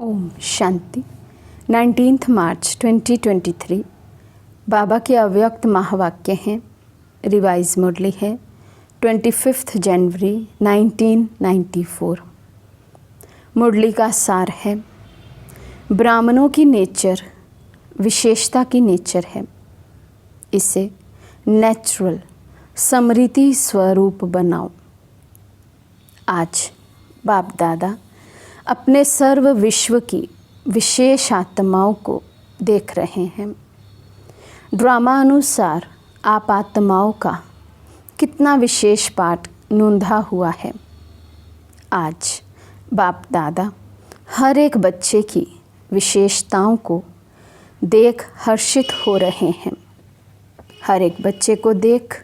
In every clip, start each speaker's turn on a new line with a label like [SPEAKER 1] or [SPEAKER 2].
[SPEAKER 1] ओम शांति। 19 मार्च 2023 बाबा के अव्यक्त महावाक्य हैं। रिवाइज मुरली है 25 जनवरी 1994। मुरली का सार है, ब्राह्मणों की नेचर विशेषता की नेचर है। इसे नेचुरल समृद्धि स्वरूप बनाओ। आज बाप दादा अपने सर्व विश्व की विशेष आत्माओं को देख रहे हैं। ड्रामा अनुसार आप आत्माओं का कितना विशेष पाठ नोंधा हुआ है। आज बाप दादा हर एक बच्चे की विशेषताओं को देख हर्षित हो रहे हैं। हर एक बच्चे को देख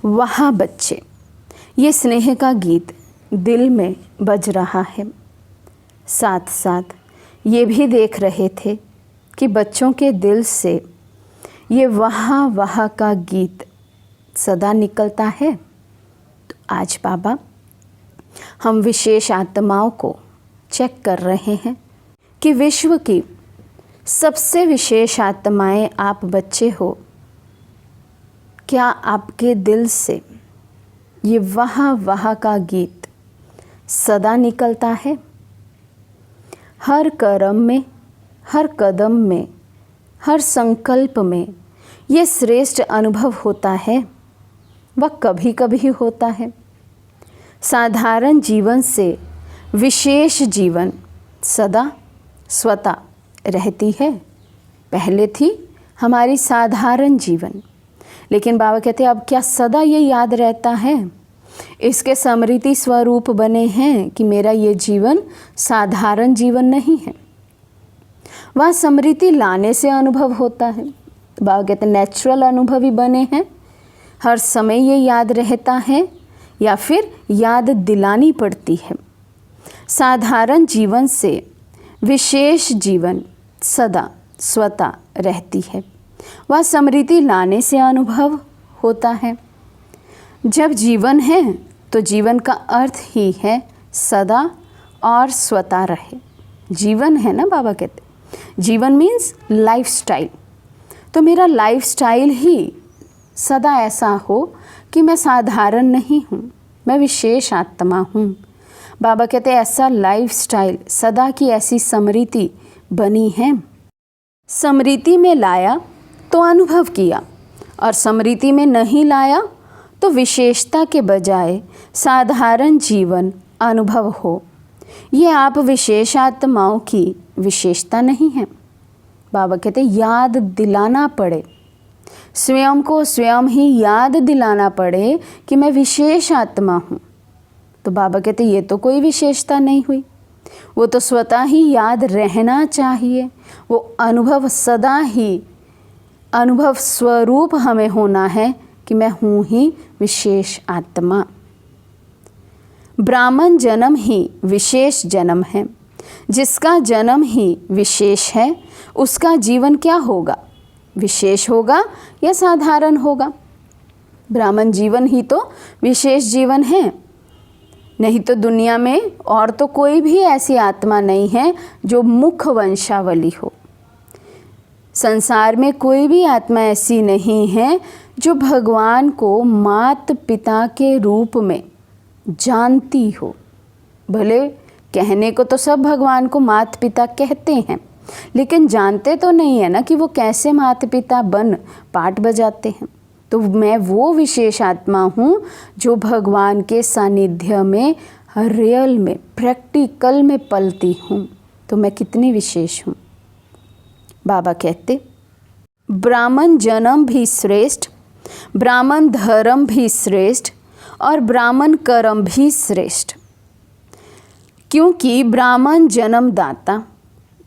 [SPEAKER 1] वहाँ बच्चे, ये स्नेह का गीत दिल में बज रहा है। साथ साथ ये भी देख रहे थे कि बच्चों के दिल से ये वहाँ का गीत सदा निकलता है। तो आज बाबा हम विशेष आत्माओं को चेक कर रहे हैं कि विश्व की सबसे विशेष आत्माएं आप बच्चे हो। क्या आपके दिल से ये वहाँ का गीत सदा निकलता है? हर कर्म में, हर कदम में, हर संकल्प में ये श्रेष्ठ अनुभव होता है। वह कभी कभी होता है। साधारण जीवन से विशेष जीवन सदा स्वतः रहती है। पहले थी हमारी साधारण जीवन, लेकिन बाबा कहते हैं अब क्या सदा ये याद रहता है? इसके समृद्धि स्वरूप बने हैं कि मेरा ये जीवन साधारण जीवन नहीं है। वह समृद्धि लाने से अनुभव होता है। बाबा कहते हैं नेचुरल अनुभव ही बने हैं। हर समय ये याद रहता है या फिर याद दिलानी पड़ती है। साधारण जीवन से विशेष जीवन सदा स्वतः रहती है। वह समृद्धि लाने से अनुभव होता है। जब जीवन है तो जीवन का अर्थ ही है सदा और स्वतः रहे। जीवन है ना, बाबा कहते जीवन मीन्स लाइफ स्टाइल। तो मेरा लाइफ स्टाइल ही सदा ऐसा हो कि मैं साधारण नहीं हूँ, मैं विशेष आत्मा हूँ। बाबा कहते ऐसा लाइफ स्टाइल सदा की ऐसी समृद्धि बनी है। समृद्धि में लाया तो अनुभव किया, और समृद्धि में नहीं लाया तो विशेषता के बजाय साधारण जीवन अनुभव हो। ये आप विशेष आत्माओं की विशेषता नहीं है। बाबा कहते याद दिलाना पड़े, स्वयं को स्वयं ही याद दिलाना पड़े कि मैं विशेष आत्मा हूँ। तो बाबा कहते ये तो कोई विशेषता नहीं हुई। वो तो स्वतः ही याद रहना चाहिए। वो अनुभव सदा ही अनुभव स्वरूप हमें होना है कि मैं हूँ ही विशेष आत्मा। ब्राह्मण जन्म ही विशेष जन्म है। जिसका जन्म ही विशेष है उसका जीवन क्या होगा? विशेष होगा या साधारण होगा? ब्राह्मण जीवन ही तो विशेष जीवन है। नहीं तो दुनिया में और तो कोई भी ऐसी आत्मा नहीं है जो मुख्य वंशावली हो। संसार में कोई भी आत्मा ऐसी नहीं है जो भगवान को माता पिता के रूप में जानती हो। भले कहने को तो सब भगवान को माता पिता कहते हैं, लेकिन जानते तो नहीं है ना कि वो कैसे माता पिता बन पाठ बजाते हैं। तो मैं वो विशेष आत्मा हूँ जो भगवान के सानिध्य में रियल में प्रैक्टिकल में पलती हूँ। तो मैं कितनी विशेष हूँ। बाबा कहते ब्राह्मण जन्म भी श्रेष्ठ, ब्राह्मण धर्म भी श्रेष्ठ, और ब्राह्मण कर्म भी श्रेष्ठ। क्योंकि ब्राह्मण जन्मदाता,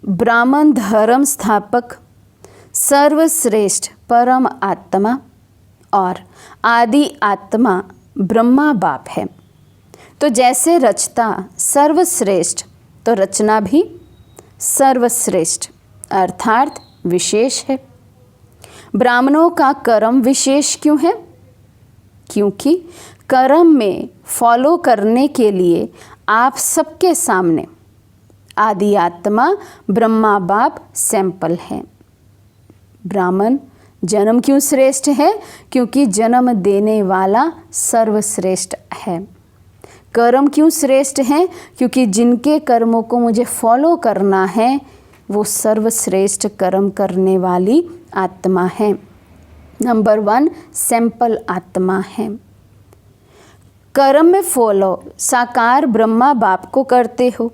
[SPEAKER 1] ब्राह्मण धर्म स्थापक, सर्वश्रेष्ठ परम आत्मा और आदि आत्मा ब्रह्मा बाप है। तो जैसे रचता सर्वश्रेष्ठ तो रचना भी सर्वश्रेष्ठ अर्थात विशेष है। ब्राह्मणों का कर्म विशेष क्यों है? क्योंकि कर्म में फॉलो करने के लिए आप सबके सामने आदि आत्मा ब्रह्मा बाप सैंपल है। ब्राह्मण जन्म क्यों श्रेष्ठ है? क्योंकि जन्म देने वाला सर्वश्रेष्ठ है। कर्म क्यों श्रेष्ठ हैं? क्योंकि जिनके कर्मों को मुझे फॉलो करना है वो सर्वश्रेष्ठ कर्म करने वाली आत्मा है। नंबर 1 सैंपल आत्मा है। कर्म में फॉलो साकार ब्रह्मा बाप को करते हो,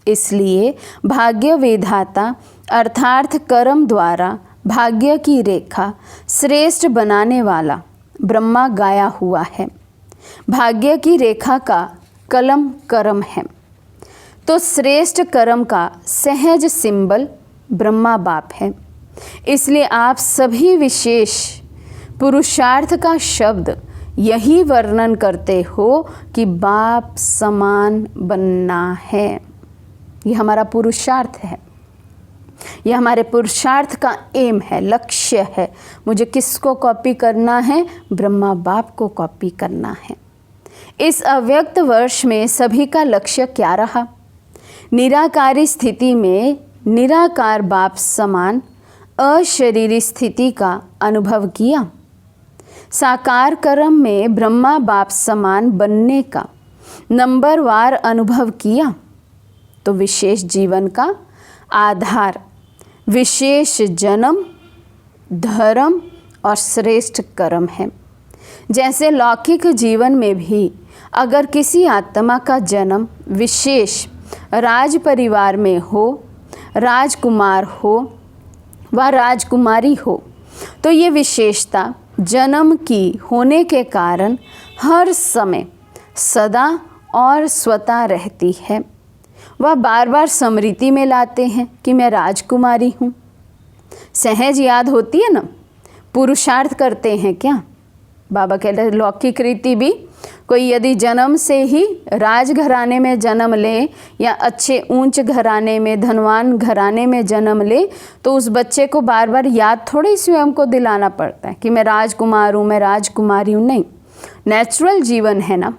[SPEAKER 1] इसलिए भाग्य विधाता अर्थात कर्म द्वारा भाग्य की रेखा श्रेष्ठ बनाने वाला ब्रह्मा गाया हुआ है। भाग्य की रेखा का कलम कर्म है, तो श्रेष्ठ कर्म का सहज सिंबल ब्रह्मा बाप है। इसलिए आप सभी विशेष पुरुषार्थ का शब्द यही वर्णन करते हो कि बाप समान बनना है। ये हमारा पुरुषार्थ है, यह हमारे पुरुषार्थ का एम है, लक्ष्य है। मुझे किसको कॉपी करना है? ब्रह्मा बाप को कॉपी करना है। इस अव्यक्त वर्ष में सभी का लक्ष्य क्या रहा? निराकारी स्थिति में निराकार बाप समान अशरीरी स्थिति का अनुभव किया। साकार कर्म में ब्रह्मा बाप समान बनने का नंबरवार अनुभव किया। तो विशेष जीवन का आधार विशेष जन्म, धर्म और श्रेष्ठ कर्म है। जैसे लौकिक जीवन में भी अगर किसी आत्मा का जन्म विशेष राज परिवार में हो, राजकुमार हो व राजकुमारी हो, तो ये विशेषता जन्म की होने के कारण हर समय सदा और स्वतः रहती है। वह बार बार स्मृति में लाते हैं कि मैं राजकुमारी हूँ। सहज याद होती है ना, पुरुषार्थ करते हैं क्या? बाबा कहते हैं लौकिक रीति भी कोई यदि जन्म से ही राजघराने में जन्म ले या अच्छे ऊंच घराने में धनवान घराने में जन्म ले, तो उस बच्चे को बार बार याद थोड़ी स्वयं को दिलाना पड़ता है कि मैं राजकुमार हूँ, मैं राजकुमारी हूँ। नहीं, नेचुरल जीवन है ना,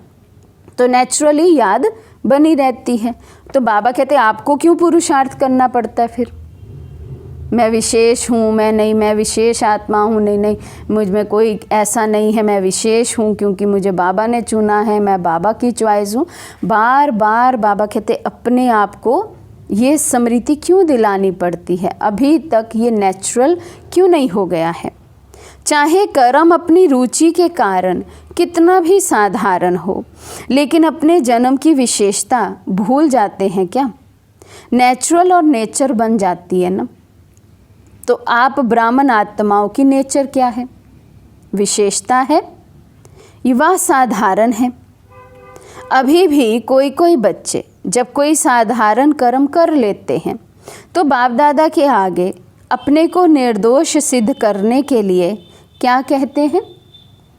[SPEAKER 1] तो नेचुरली याद बनी रहती है। तो बाबा कहते हैं आपको क्यों पुरुषार्थ करना पड़ता है फिर? मैं विशेष हूँ, मैं नहीं, मैं विशेष आत्मा हूँ, नहीं नहीं, मुझ में कोई ऐसा नहीं है, मैं विशेष हूँ क्योंकि मुझे बाबा ने चुना है, मैं बाबा की चॉइस हूँ। बार बार बाबा कहते अपने आप को ये स्मृति क्यों दिलानी पड़ती है? अभी तक ये नेचुरल क्यों नहीं हो गया है? चाहे कर्म अपनी रुचि के कारण कितना भी साधारण हो, लेकिन अपने जन्म की विशेषता भूल जाते हैं क्या? नेचुरल और नेचर बन जाती है ना। तो आप ब्राह्मण आत्माओं की नेचर क्या है? विशेषता है, युवा साधारण है। अभी भी कोई कोई बच्चे जब कोई साधारण कर्म कर लेते हैं तो बाप दादा के आगे अपने को निर्दोष सिद्ध करने के लिए क्या कहते हैं?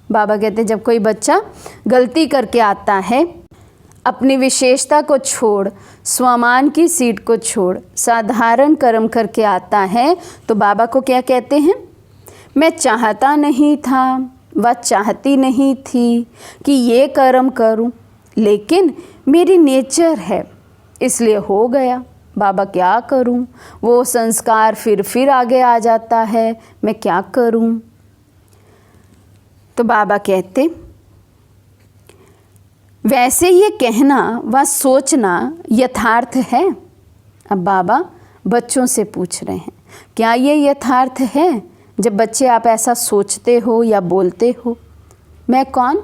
[SPEAKER 1] बाबा कहते हैं जब कोई बच्चा गलती करके आता है, अपनी विशेषता को छोड़, स्वमान की सीट को छोड़, साधारण कर्म करके आता है, तो बाबा को क्या कहते हैं? मैं चाहता नहीं था व चाहती नहीं थी कि ये कर्म करूं, लेकिन मेरी नेचर है इसलिए हो गया। बाबा क्या करूं? वो संस्कार फिर आगे आ जाता है, मैं क्या करूं? तो बाबा कहते वैसे ये कहना व सोचना यथार्थ है। अब बाबा बच्चों से पूछ रहे हैं क्या ये यथार्थ है? जब बच्चे आप ऐसा सोचते हो या बोलते हो, मैं कौन?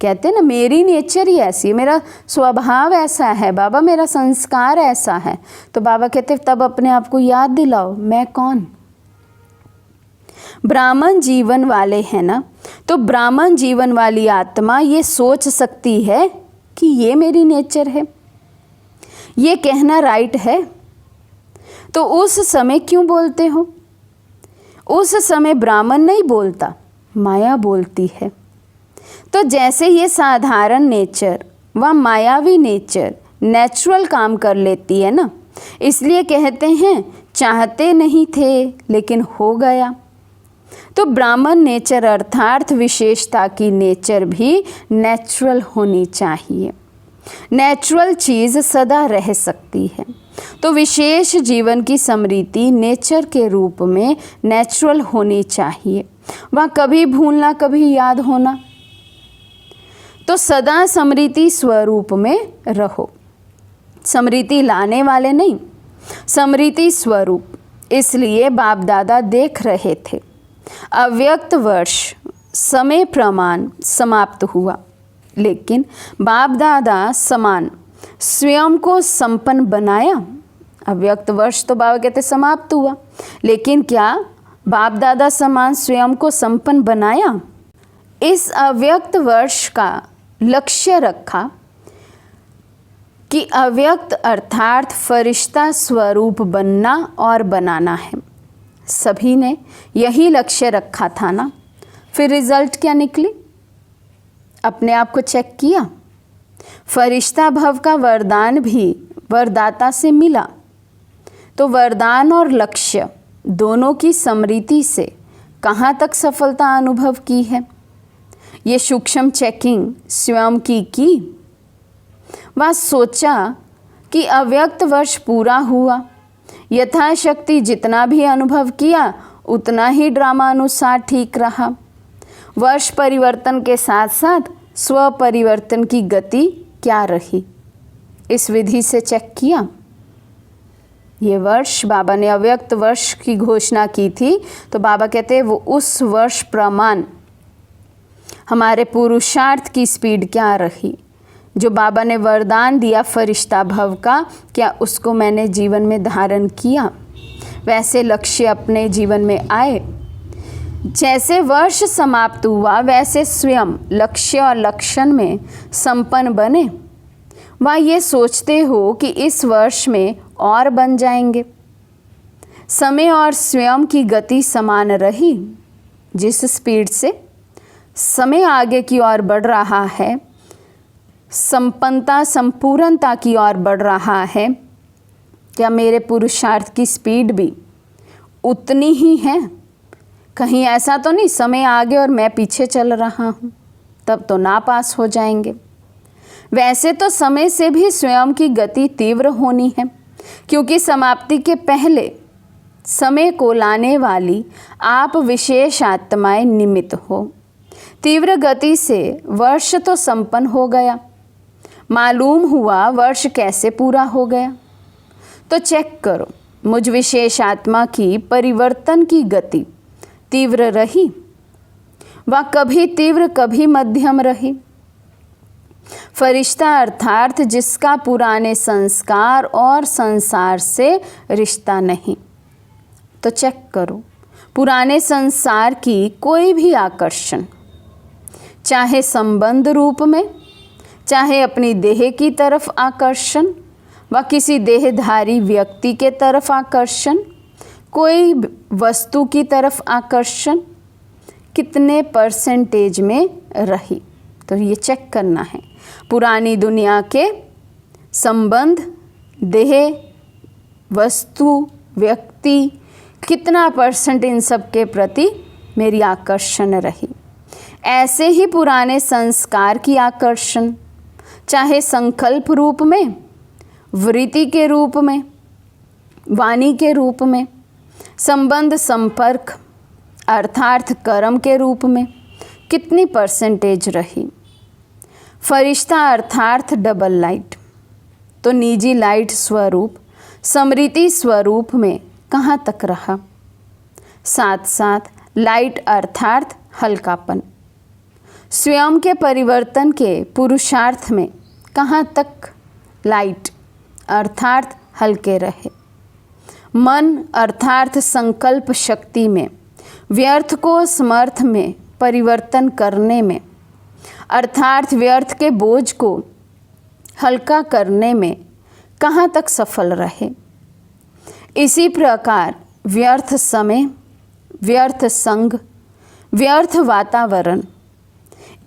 [SPEAKER 1] कहते ना मेरी नेचर ही ऐसी है, मेरा स्वभाव ऐसा है बाबा, मेरा संस्कार ऐसा है। तो बाबा कहते तब अपने आप को याद दिलाओ, मैं कौन? ब्राह्मण जीवन वाले हैं ना, तो ब्राह्मण जीवन वाली आत्मा ये सोच सकती है कि ये मेरी नेचर है, ये कहना राइट है। तो उस समय क्यों बोलते हो? उस समय ब्राह्मण नहीं बोलता, माया बोलती है। तो जैसे ये साधारण नेचर व मायावी नेचर नेचुरल काम कर लेती है ना, इसलिए कहते हैं चाहते नहीं थे लेकिन हो गया। तो ब्राह्मण नेचर अर्थात विशेषता की नेचर भी नेचुरल होनी चाहिए। नेचुरल चीज़ सदा रह सकती है, तो विशेष जीवन की स्मृति नेचर के रूप में नेचुरल होनी चाहिए। वह कभी भूलना कभी याद होना, तो सदा स्मृति स्वरूप में रहो। स्मृति लाने वाले नहीं, स्मृति स्वरूप। इसलिए बाप दादा देख रहे थे अव्यक्त वर्ष समय प्रमाण समाप्त हुआ, लेकिन बाप दादा समान स्वयं को संपन्न बनाया। अव्यक्त वर्ष तो बाबा कहते समाप्त हुआ, लेकिन क्या बाप दादा समान स्वयं को संपन्न बनाया? इस अव्यक्त वर्ष का लक्ष्य रखा कि अव्यक्त अर्थात फरिश्ता स्वरूप बनना और बनाना है। सभी ने यही लक्ष्य रखा था ना। फिर रिजल्ट क्या निकली? अपने आप को चेक किया। फरिश्ता भव का वरदान भी वरदाता से मिला, तो वरदान और लक्ष्य दोनों की स्मृति से कहाँ तक सफलता अनुभव की है? ये सूक्ष्म चेकिंग स्वयं की। वह सोचा कि अव्यक्त वर्ष पूरा हुआ, यथाशक्ति जितना भी अनुभव किया उतना ही ड्रामा अनुसार ठीक रहा। वर्ष परिवर्तन के साथ साथ स्व परिवर्तन की गति क्या रही, इस विधि से चेक किया। ये वर्ष बाबा ने अव्यक्त वर्ष की घोषणा की थी, तो बाबा कहते वो उस वर्ष प्रमाण हमारे पुरुषार्थ की स्पीड क्या रही। जो बाबा ने वरदान दिया फरिश्ता भव का, क्या उसको मैंने जीवन में धारण किया? वैसे लक्ष्य अपने जीवन में आए। जैसे वर्ष समाप्त हुआ वैसे स्वयं लक्ष्य और लक्षण में संपन्न बने। वह ये सोचते हो कि इस वर्ष में और बन जाएंगे। समय और स्वयं की गति समान रही। जिस स्पीड से समय आगे की ओर बढ़ रहा है, संपन्नता संपूर्णता की ओर बढ़ रहा है, क्या मेरे पुरुषार्थ की स्पीड भी उतनी ही है? कहीं ऐसा तो नहीं समय आगे और मैं पीछे चल रहा हूँ, तब तो नापास हो जाएंगे। वैसे तो समय से भी स्वयं की गति तीव्र होनी है, क्योंकि समाप्ति के पहले समय को लाने वाली आप विशेष आत्माएं निमित्त हो। तीव्र गति से वर्ष तो संपन्न हो गया, मालूम हुआ वर्ष कैसे पूरा हो गया। तो चेक करो, मुझ विशेष आत्मा की परिवर्तन की गति तीव्र रही, वह कभी तीव्र कभी मध्यम रही। फरिश्ता अर्थात जिसका पुराने संस्कार और संसार से रिश्ता नहीं। तो चेक करो, पुराने संसार की कोई भी आकर्षण, चाहे संबंध रूप में, चाहे अपनी देह की तरफ आकर्षण व किसी देहधारी व्यक्ति के तरफ आकर्षण, कोई वस्तु की तरफ आकर्षण, कितने परसेंटेज में रही? तो ये चेक करना है। पुरानी दुनिया के संबंध, देह, वस्तु, व्यक्ति, कितना परसेंट इन सब के प्रति मेरी आकर्षण रही। ऐसे ही पुराने संस्कार की आकर्षण, चाहे संकल्प रूप में, वृत्ति के रूप में, वाणी के रूप में, संबंध संपर्क अर्थात कर्म के रूप में, कितनी परसेंटेज रही? फरिश्ता अर्थात डबल लाइट, तो निजी लाइट स्वरूप स्मृति स्वरूप में कहाँ तक रहा? साथ साथ लाइट अर्थात हल्कापन, स्वयं के परिवर्तन के पुरुषार्थ में कहाँ तक लाइट अर्थात हल्के रहे? मन अर्थात संकल्प शक्ति में, व्यर्थ को समर्थ में परिवर्तन करने में, अर्थात व्यर्थ के बोझ को हल्का करने में कहाँ तक सफल रहे? इसी प्रकार व्यर्थ समय, व्यर्थ संग, व्यर्थ वातावरण,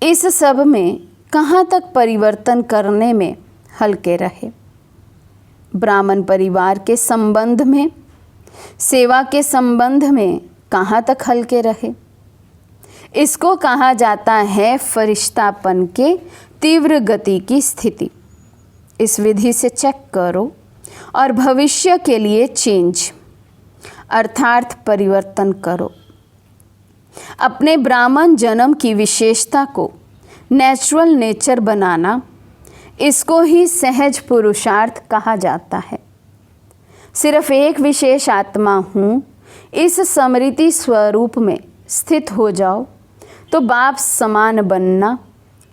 [SPEAKER 1] इस सब में कहाँ तक परिवर्तन करने में हल्के रहे? ब्राह्मण परिवार के संबंध में, सेवा के संबंध में कहाँ तक हल्के रहे? इसको कहा जाता है फरिश्तापन के तीव्र गति की स्थिति। इस विधि से चेक करो और भविष्य के लिए चेंज अर्थात परिवर्तन करो। अपने ब्राह्मण जन्म की विशेषता को नेचुरल नेचर बनाना, इसको ही सहज पुरुषार्थ कहा जाता है। सिर्फ एक विशेष आत्मा हूँ, इस स्मृति स्वरूप में स्थित हो जाओ तो बाप समान बनना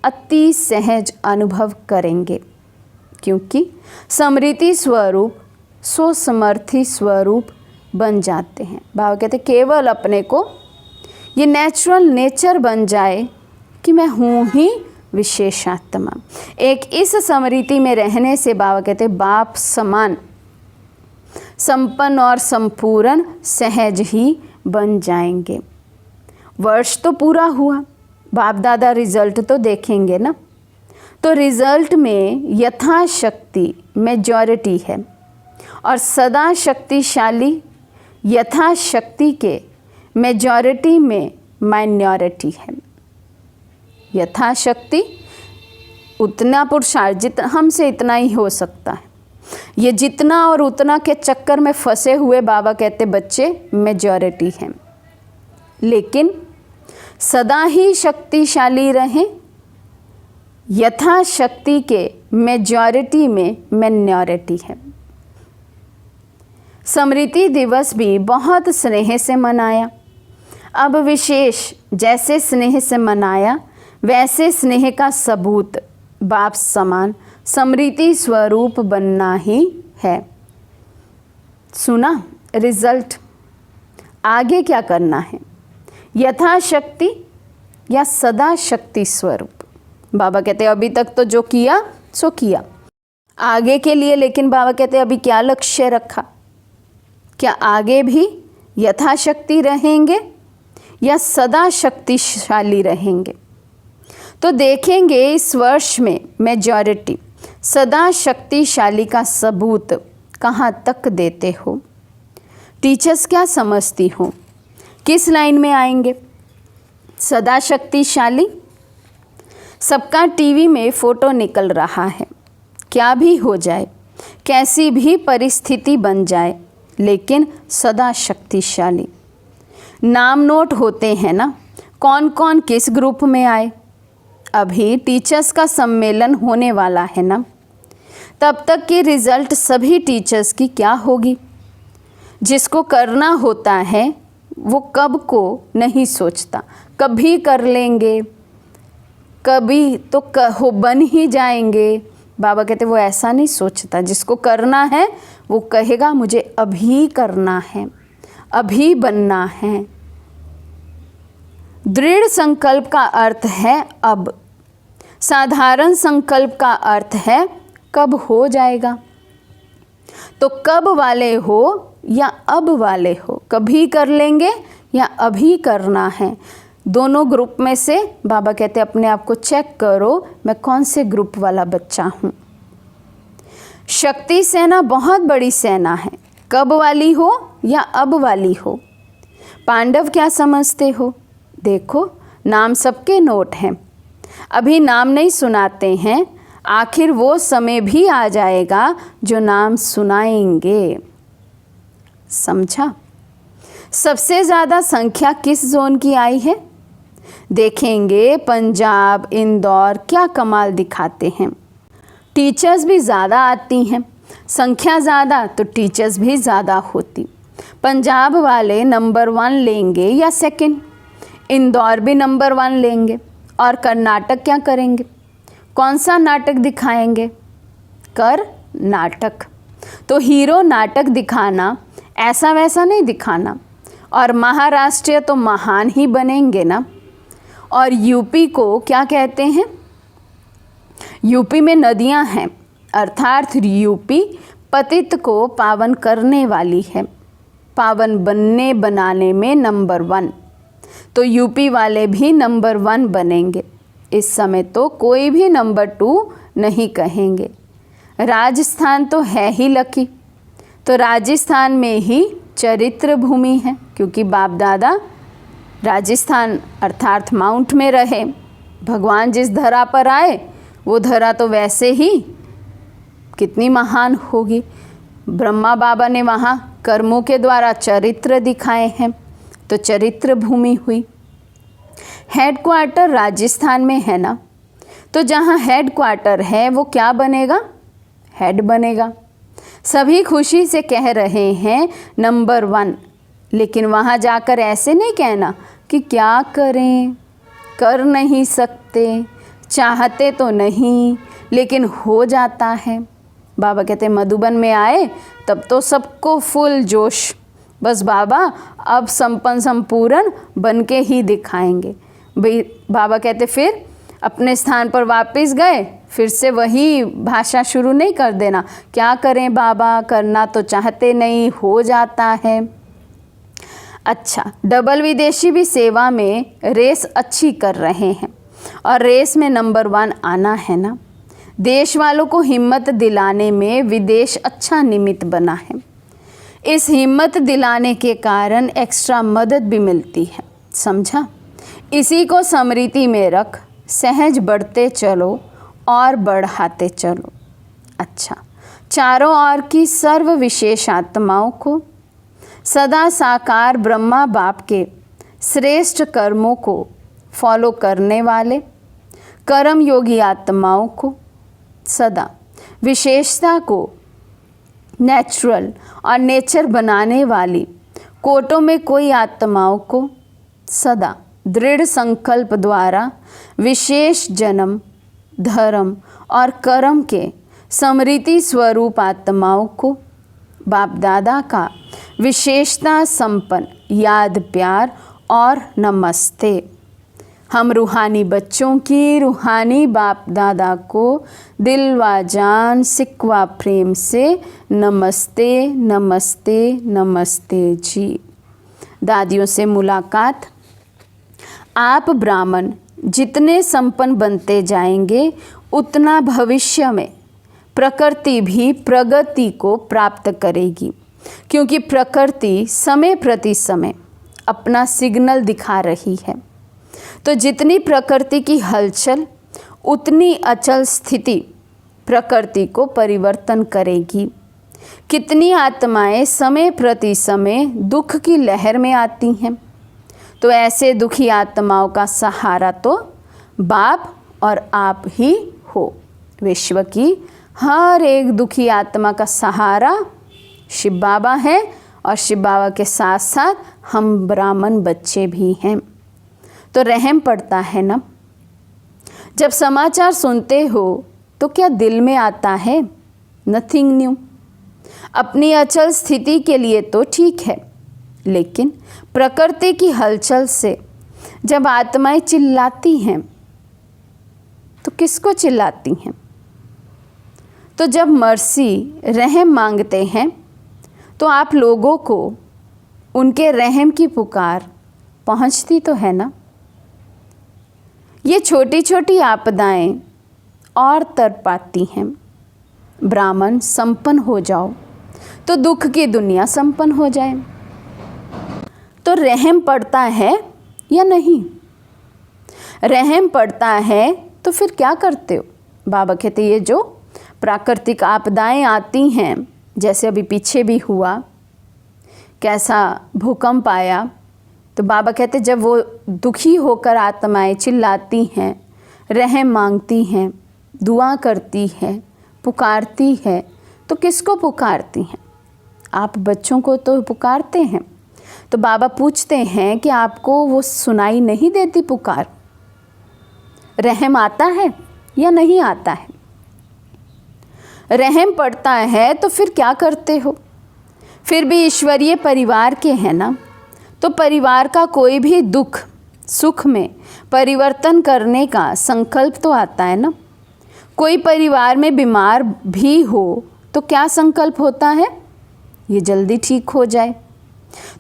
[SPEAKER 1] अति सहज अनुभव करेंगे, क्योंकि स्मृति स्वरूप स्वसमर्थी स्वरूप बन जाते हैं। बाबा कहते केवल अपने को ये नेचुरल नेचर बन जाए कि मैं हूँ ही विशेषात्मा। एक इस स्मृति में रहने से बाबा कहते बाप समान संपन्न और संपूर्ण सहज ही बन जाएंगे। वर्ष तो पूरा हुआ, बाप दादा रिजल्ट तो देखेंगे ना। तो रिजल्ट में यथाशक्ति मेजॉरिटी है और सदा शक्तिशाली यथाशक्ति के मेजॉरिटी में माइनॉरिटी है। यथाशक्ति उतना पुरुषार्थ हमसे इतना ही हो सकता है। ये जितना और उतना के चक्कर में फंसे हुए बाबा कहते बच्चे मेजॉरिटी हैं। लेकिन सदा ही शक्तिशाली रहें, यथाशक्ति के मेजॉरिटी में माइनॉरिटी है। स्मृति दिवस भी बहुत स्नेह से मनाया। अब विशेष जैसे स्नेह से मनाया वैसे स्नेह का सबूत बाप समान स्मृति स्वरूप बनना ही है। सुना रिजल्ट, आगे क्या करना है? यथाशक्ति या सदा शक्ति स्वरूप। बाबा कहते अभी तक तो जो किया सो किया, आगे के लिए लेकिन बाबा कहते अभी क्या लक्ष्य रखा? क्या आगे भी यथाशक्ति रहेंगे या सदा शक्तिशाली रहेंगे? तो देखेंगे इस वर्ष में मेजॉरिटी सदा शक्तिशाली का सबूत कहाँ तक देते हो। टीचर्स क्या समझती हो, किस लाइन में आएंगे? सदा शक्तिशाली। सबका टीवी में फ़ोटो निकल रहा है, क्या भी हो जाए, कैसी भी परिस्थिति बन जाए, लेकिन सदा शक्तिशाली। नाम नोट होते हैं ना, कौन कौन किस ग्रुप में आए। अभी टीचर्स का सम्मेलन होने वाला है ना, तब तक की रिज़ल्ट सभी टीचर्स की क्या होगी? जिसको करना होता है वो कब को नहीं सोचता, कभी कर लेंगे, कभी तो हो बन ही जाएंगे। बाबा कहते वो ऐसा नहीं सोचता, जिसको करना है वो कहेगा मुझे अभी करना है, अभी बनना है। दृढ़ संकल्प का अर्थ है अब, साधारण संकल्प का अर्थ है कब हो जाएगा। तो कब वाले हो या अब वाले हो, कभी कर लेंगे या अभी करना है। दोनों ग्रुप में से बाबा कहते अपने आप को चेक करो, मैं कौन से ग्रुप वाला बच्चा हूँ। शक्ति सेना बहुत बड़ी सेना है, कब वाली हो या अब वाली हो। पांडव क्या समझते हो? देखो नाम सबके नोट हैं, अभी नाम नहीं सुनाते हैं, आखिर वो समय भी आ जाएगा जो नाम सुनाएंगे। समझा? सबसे ज़्यादा संख्या किस जोन की आई है? देखेंगे पंजाब, इंदौर क्या कमाल दिखाते हैं। टीचर्स भी ज़्यादा आती हैं, संख्या ज़्यादा तो टीचर्स भी ज़्यादा होती। पंजाब वाले नंबर 1 लेंगे या सेकंड, इंदौर भी नंबर 1 लेंगे। और कर्नाटक क्या करेंगे? कौन सा नाटक दिखाएंगे? कर्नाटक। तो हीरो नाटक दिखाना, ऐसा वैसा नहीं दिखाना। और महाराष्ट्र तो महान ही बनेंगे ना। और यूपी को क्या कहते हैं? यूपी में नदियां हैं, अर्थात यूपी पतित को पावन करने वाली है, पावन बनने बनाने में नंबर 1। तो यूपी वाले भी नंबर 1 बनेंगे। इस समय तो कोई भी नंबर 2 नहीं कहेंगे। राजस्थान तो है ही लकी, तो राजस्थान में ही चरित्र भूमि है, क्योंकि बाप दादा राजस्थान अर्थात माउंट में रहे। भगवान जिस धरा पर आए वो धरा तो वैसे ही कितनी महान होगी। ब्रह्मा बाबा ने वहाँ कर्मों के द्वारा चरित्र दिखाए हैं, तो चरित्र भूमि हुई। हेडक्वार्टर राजस्थान में है ना, तो जहाँ हेडक्वार्टर है वो क्या बनेगा? हेड बनेगा। सभी खुशी से कह रहे हैं नंबर 1, लेकिन वहाँ जाकर ऐसे नहीं कहना कि क्या करें, कर नहीं सकते, चाहते तो नहीं लेकिन हो जाता है। बाबा कहते हैं मधुबन में आए तब तो सबको फुल जोश, बस बाबा अब संपन्न संपूर्ण बन के ही दिखाएंगे। भाई बाबा कहते फिर अपने स्थान पर वापस गए, फिर से वही भाषा शुरू नहीं कर देना, क्या करें बाबा, करना तो चाहते नहीं, हो जाता है। अच्छा, डबल विदेशी भी सेवा में रेस अच्छी कर रहे हैं और रेस में नंबर 1 आना है ना। देश वालों को हिम्मत दिलाने में विदेश अच्छा निमित्त बना है। इस हिम्मत दिलाने के कारण एक्स्ट्रा मदद भी मिलती है, समझा? इसी को स्मृति में रख, सहज बढ़ते चलो और बढ़ाते चलो। अच्छा, चारों ओर की सर्व विशेष आत्माओं को, सदा साकार ब्रह्मा बाप के श्रेष्ठ कर्मों को फॉलो करने वाले कर्म योगी आत्माओं को, सदा विशेषता को नेचुरल और नेचर बनाने वाली कोटों में कोई आत्माओं को, सदा दृढ़ संकल्प द्वारा विशेष जन्म, धर्म और कर्म के स्मृति स्वरूप आत्माओं को, बाप दादा का विशेषता संपन्न याद प्यार और नमस्ते। हम रूहानी बच्चों की रूहानी बाप दादा को दिल व जान सिकवा प्रेम से नमस्ते नमस्ते नमस्ते जी। दादियों से मुलाकात। आप ब्राह्मण जितने संपन्न बनते जाएंगे उतना भविष्य में प्रकृति भी प्रगति को प्राप्त करेगी, क्योंकि प्रकृति समय प्रति समय अपना सिग्नल दिखा रही है। तो जितनी प्रकृति की हलचल उतनी अचल स्थिति प्रकृति को परिवर्तन करेगी। कितनी आत्माएं समय प्रति समय दुख की लहर में आती हैं, तो ऐसे दुखी आत्माओं का सहारा तो बाप और आप ही हो। विश्व की हर एक दुखी आत्मा का सहारा शिव बाबा है और शिव बाबा के साथ साथ हम ब्राह्मण बच्चे भी हैं। तो रहम पड़ता है ना। जब समाचार सुनते हो तो क्या दिल में आता है नथिंग न्यू। अपनी अचल स्थिति के लिए तो ठीक है, लेकिन प्रकृति की हलचल से जब आत्माएं चिल्लाती हैं तो किसको चिल्लाती हैं? तो जब मर्सी रहम मांगते हैं तो आप लोगों को उनके रहम की पुकार पहुंचती तो है ना। ये छोटी छोटी आपदाएं और तड़पाती हैं। ब्राह्मण संपन्न हो जाओ तो दुख की दुनिया संपन्न हो जाए। तो रहम पड़ता है या नहीं? रहम पड़ता है तो फिर क्या करते हो? बाबा कहते ये जो प्राकृतिक आपदाएं आती हैं, जैसे अभी पीछे भी हुआ, कैसा भूकंप आया, तो बाबा कहते जब वो दुखी होकर आत्माएं चिल्लाती हैं, रहम मांगती हैं, दुआ करती हैं, पुकारती है, तो किसको पुकारती हैं? आप बच्चों को तो पुकारते हैं। तो बाबा पूछते हैं कि आपको वो सुनाई नहीं देती पुकार? रहम आता है या नहीं आता है? रहम पड़ता है तो फिर क्या करते हो? फिर भी ईश्वरीय परिवार के हैं ना, तो परिवार का कोई भी दुख सुख में परिवर्तन करने का संकल्प तो आता है ना। कोई परिवार में बीमार भी हो तो क्या संकल्प होता है? ये जल्दी ठीक हो जाए।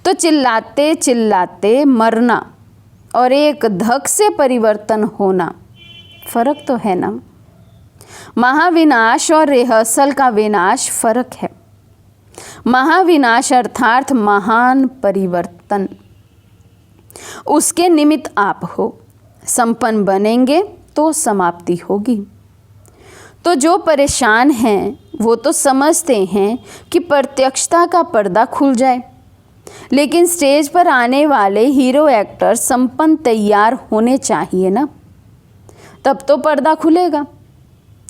[SPEAKER 1] तो चिल्लाते चिल्लाते मरना और एक धक से परिवर्तन होना, फर्क तो है ना। महाविनाश और रिहर्सल का विनाश फर्क है। महाविनाश अर्थात महान परिवर्तन, उसके निमित्त आप हो। संपन्न बनेंगे तो समाप्ति होगी। तो जो परेशान हैं वो तो समझते हैं कि प्रत्यक्षता का पर्दा खुल जाए, लेकिन स्टेज पर आने वाले हीरो एक्टर संपन्न तैयार होने चाहिए ना, तब तो पर्दा खुलेगा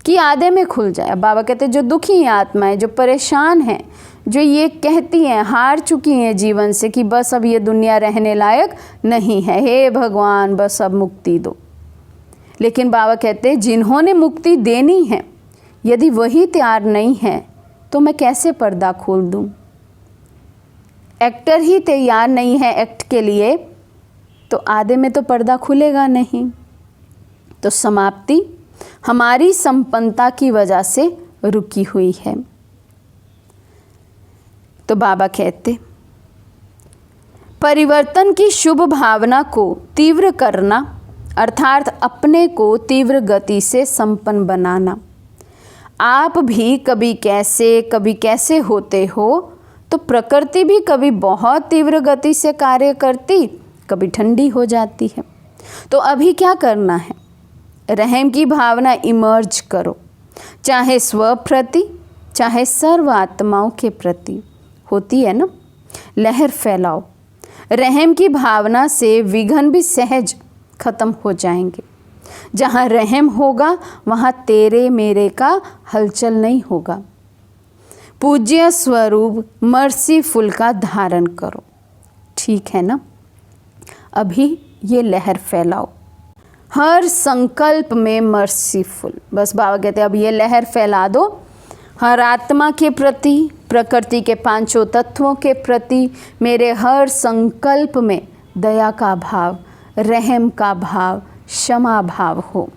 [SPEAKER 1] कि आधे में खुल जाए। अब बाबा कहते हैं जो दुखी हैं आत्माएं, जो परेशान हैं, जो ये कहती हैं, हार चुकी हैं जीवन से कि बस अब ये दुनिया रहने लायक नहीं है, हे भगवान बस अब मुक्ति दो। लेकिन बाबा कहते हैं जिन्होंने मुक्ति देनी है, यदि वही तैयार नहीं है तो मैं कैसे पर्दा खोल दूं। एक्टर ही तैयार नहीं है एक्ट के लिए, तो आधे में तो पर्दा खुलेगा नहीं। तो समाप्ति हमारी संपन्नता की वजह से रुकी हुई है। तो बाबा कहते परिवर्तन की शुभ भावना को तीव्र करना, अर्थात अपने को तीव्र गति से संपन्न बनाना। आप भी कभी कैसे होते हो, तो प्रकृति भी कभी बहुत तीव्र गति से कार्य करती, कभी ठंडी हो जाती है। तो अभी क्या करना है, रहम की भावना इमर्ज करो, चाहे स्व प्रति चाहे सर्व आत्माओं के प्रति होती है ना, लहर फैलाओ। रहम की भावना से विघ्न भी सहज खत्म हो जाएंगे। जहाँ रहम होगा वहाँ तेरे मेरे का हलचल नहीं होगा। पूज्य स्वरूप मर्सीफुल का धारण करो, ठीक है ना। अभी ये लहर फैलाओ, हर संकल्प में मर्सीफुल। बस बाबा कहते हैं अब ये लहर फैला दो, हर आत्मा के प्रति, प्रकृति के पांचों तत्वों के प्रति, मेरे हर संकल्प में दया का भाव, रहम का भाव, क्षमा भाव हो।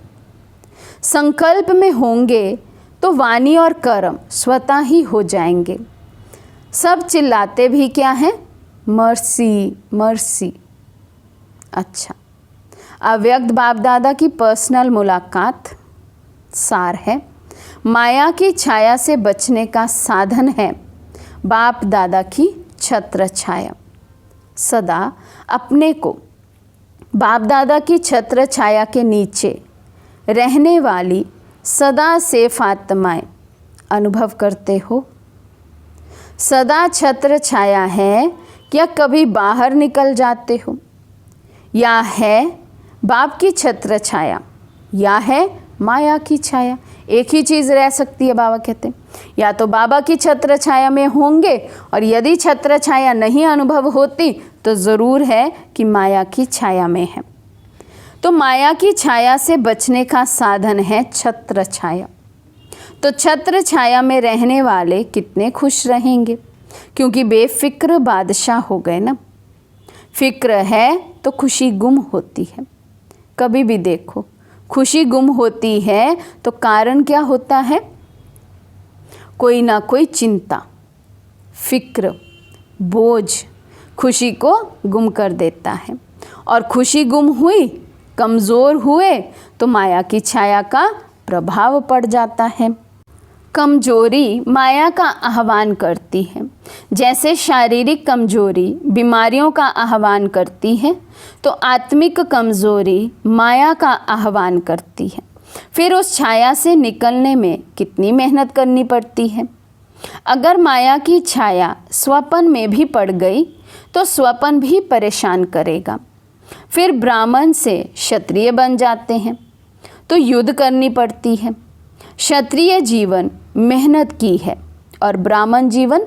[SPEAKER 1] संकल्प में होंगे तो वाणी और कर्म स्वतः ही हो जाएंगे। सब चिल्लाते भी क्या हैं, मर्सी मर्सी। अच्छा, अव्यक्त बाप दादा की पर्सनल मुलाकात सार है। माया की छाया से बचने का साधन है बाप दादा की छत्र छाया। सदा अपने को बाप दादा की छत्र छाया के नीचे रहने वाली सदा सेफ आत्माएं अनुभव करते हो। सदा छत्र छाया है या कभी बाहर निकल जाते हो, या है बाप की छत्र छाया या है माया की छाया। एक ही चीज़ रह सकती है, बाबा कहते हैं। या तो बाबा की छत्र छाया में होंगे, और यदि छत्र छाया नहीं अनुभव होती तो ज़रूर है कि माया की छाया में है। तो माया की छाया से बचने का साधन है छत्र छाया। तो छत्र छाया में रहने वाले कितने खुश रहेंगे, क्योंकि बेफिक्र बादशाह हो गए ना। फिक्र है तो खुशी गुम होती है। कभी भी देखो, खुशी गुम होती है तो कारण क्या होता है, कोई ना कोई चिंता, फिक्र, बोझ खुशी को गुम कर देता है। और खुशी गुम हुई, कमज़ोर हुए तो माया की छाया का प्रभाव पड़ जाता है। कमजोरी माया का आह्वान करती है। जैसे शारीरिक कमजोरी बीमारियों का आह्वान करती है, तो आत्मिक कमजोरी माया का आह्वान करती है। फिर उस छाया से निकलने में कितनी मेहनत करनी पड़ती है। अगर माया की छाया स्वपन में भी पड़ गई तो स्वपन भी परेशान करेगा। फिर ब्राह्मण से क्षत्रिय बन जाते हैं तो युद्ध करनी पड़ती है। क्षत्रिय जीवन मेहनत की है और ब्राह्मण जीवन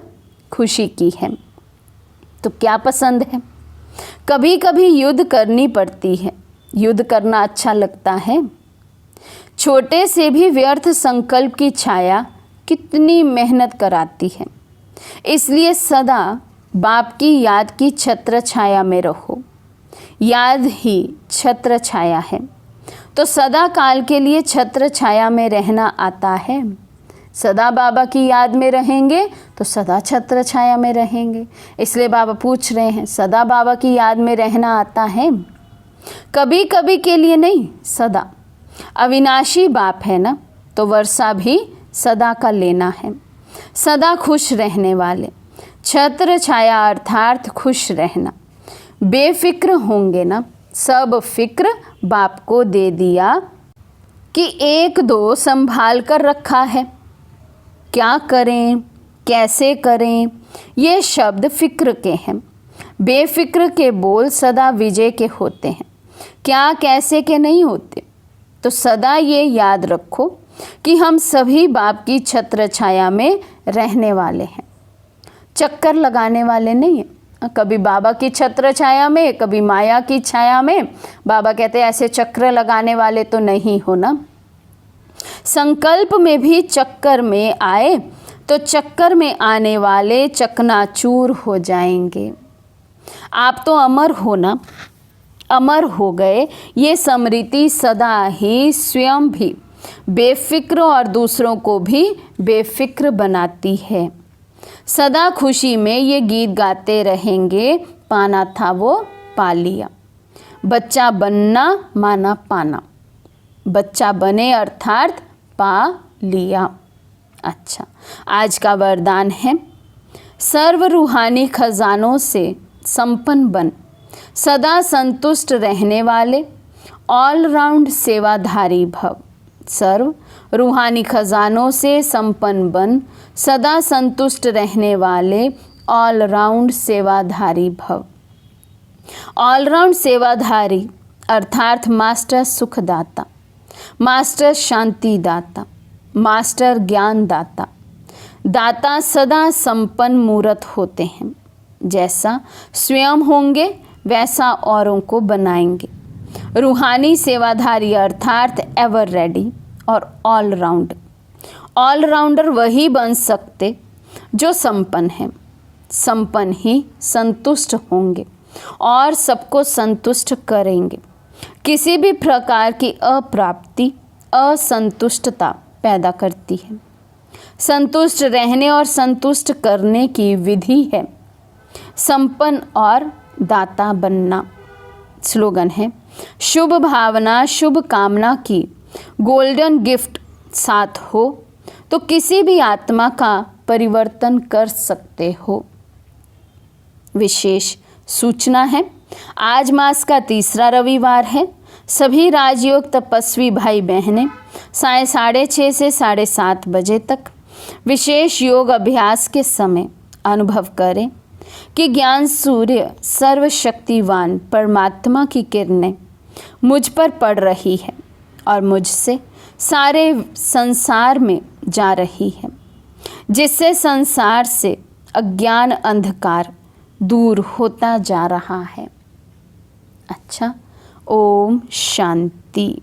[SPEAKER 1] खुशी की है। तो क्या पसंद है? कभी कभी युद्ध करनी पड़ती है। युद्ध करना अच्छा लगता है। छोटे से भी व्यर्थ संकल्प की छाया कितनी मेहनत कराती है। इसलिए सदा बाप की याद की छत्र छाया में रहो। याद ही छत्र छाया है, तो सदा काल के लिए छत्र छाया में रहना आता है। सदा बाबा की याद में रहेंगे तो सदा छत्र छाया में रहेंगे। इसलिए बाबा पूछ रहे हैं, सदा बाबा की याद में रहना आता है? कभी कभी के लिए नहीं, सदा। अविनाशी बाप है ना, तो वर्षा भी सदा का लेना है। सदा खुश रहने वाले, छत्र छाया अर्थात खुश रहना। बेफिक्र होंगे ना, सब फिक्र बाप को दे दिया कि एक दो संभाल कर रखा है। क्या करें, कैसे करें, ये शब्द फिक्र के हैं। बेफिक्र के बोल सदा विजय के होते हैं, क्या कैसे के नहीं होते। तो सदा ये याद रखो कि हम सभी बाप की छत्र छाया में रहने वाले हैं, चक्कर लगाने वाले नहीं हैं। कभी बाबा की छत्र छाया में, कभी माया की छाया में। बाबा कहते हैं ऐसे चक्र लगाने वाले तो नहीं हो ना। संकल्प में भी चक्कर में आए तो चक्कर में आने वाले चकनाचूर हो जाएंगे। आप तो अमर हो ना, अमर हो गए। ये स्मृति सदा ही स्वयं भी बेफिक्र और दूसरों को भी बेफिक्र बनाती है। सदा खुशी में ये गीत गाते रहेंगे, पाना था वो पा लिया। बच्चा बनना माना पाना, बच्चा बने अर्थात पा लिया। अच्छा, आज का वरदान है, सर्व रूहानी खजानों से संपन्न बन, सदा संतुष्ट रहने वाले ऑलराउंड सेवाधारी भव। सर्व रूहानी खजानों से संपन्न बन, सदा संतुष्ट रहने वाले ऑलराउंड सेवाधारी भव। ऑलराउंड सेवाधारी अर्थात मास्टर सुखदाता, मास्टर शांति दाता, मास्टर ज्ञान दाता। दाता सदा संपन्न मूर्त होते हैं। जैसा स्वयं होंगे वैसा औरों को बनाएंगे। रूहानी सेवाधारी अर्थात एवर रेडी और ऑलराउंड। ऑलराउंडर वही बन सकते जो संपन्न हैं। संपन्न ही संतुष्ट होंगे और सबको संतुष्ट करेंगे। किसी भी प्रकार की अप्राप्ति असंतुष्टता पैदा करती है। संतुष्ट रहने और संतुष्ट करने की विधि है संपन्न और दाता बनना। स्लोगन है, शुभ भावना शुभ कामना की गोल्डन गिफ्ट साथ हो तो किसी भी आत्मा का परिवर्तन कर सकते हो। विशेष सूचना है, आज मास का तीसरा रविवार है। सभी राजयोग तपस्वी भाई बहनें 6:30 से 7:30 बजे तक विशेष योग अभ्यास के समय अनुभव करें कि ज्ञान सूर्य सर्वशक्तिवान परमात्मा की किरणें मुझ पर पड़ रही है और मुझसे सारे संसार में जा रही है, जिससे संसार से अज्ञान अंधकार दूर होता जा रहा है। अच्छा, ओम शांति।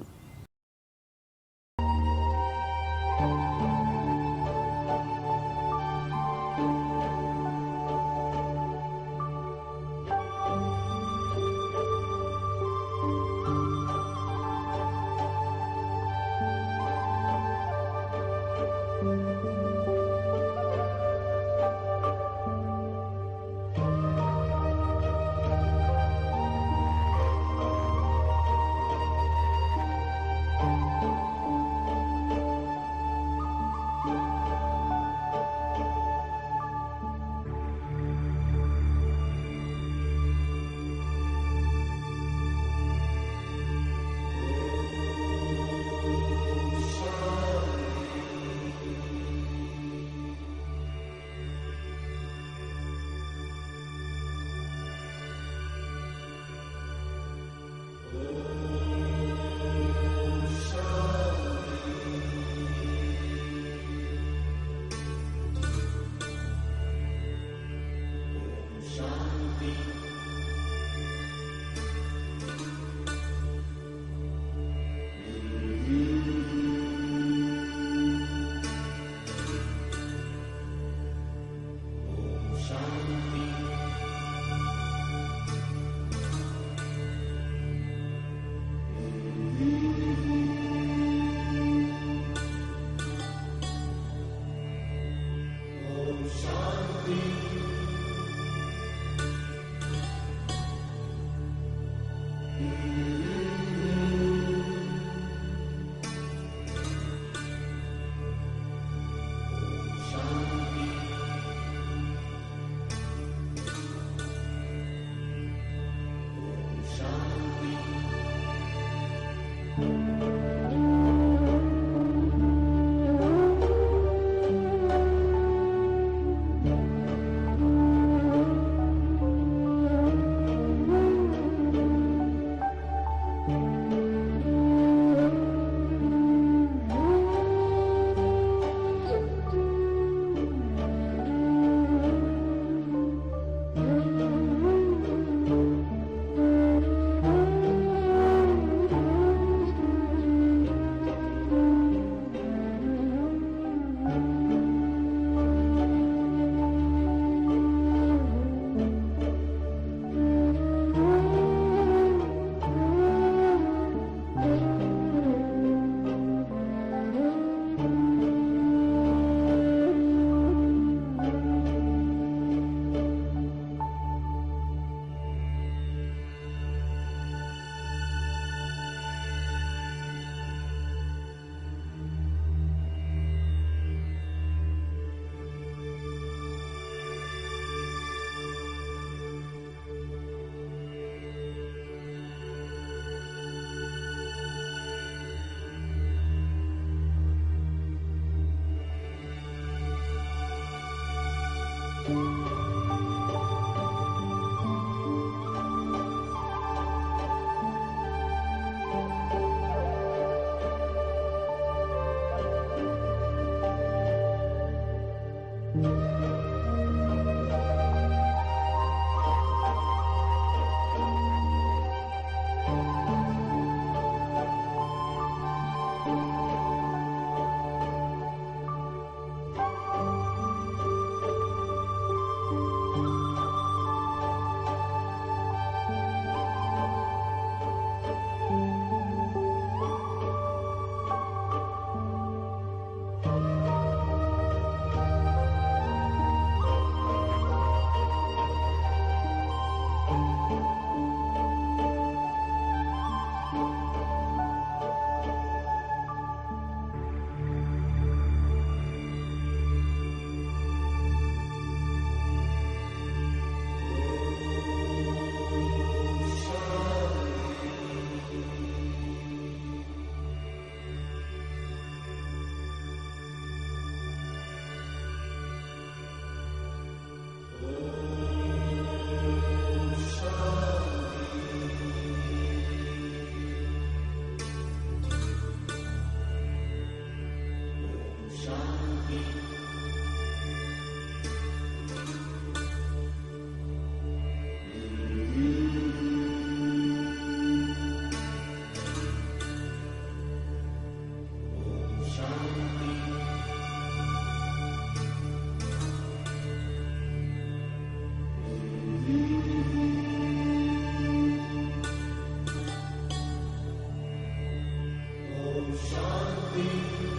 [SPEAKER 2] Shanti.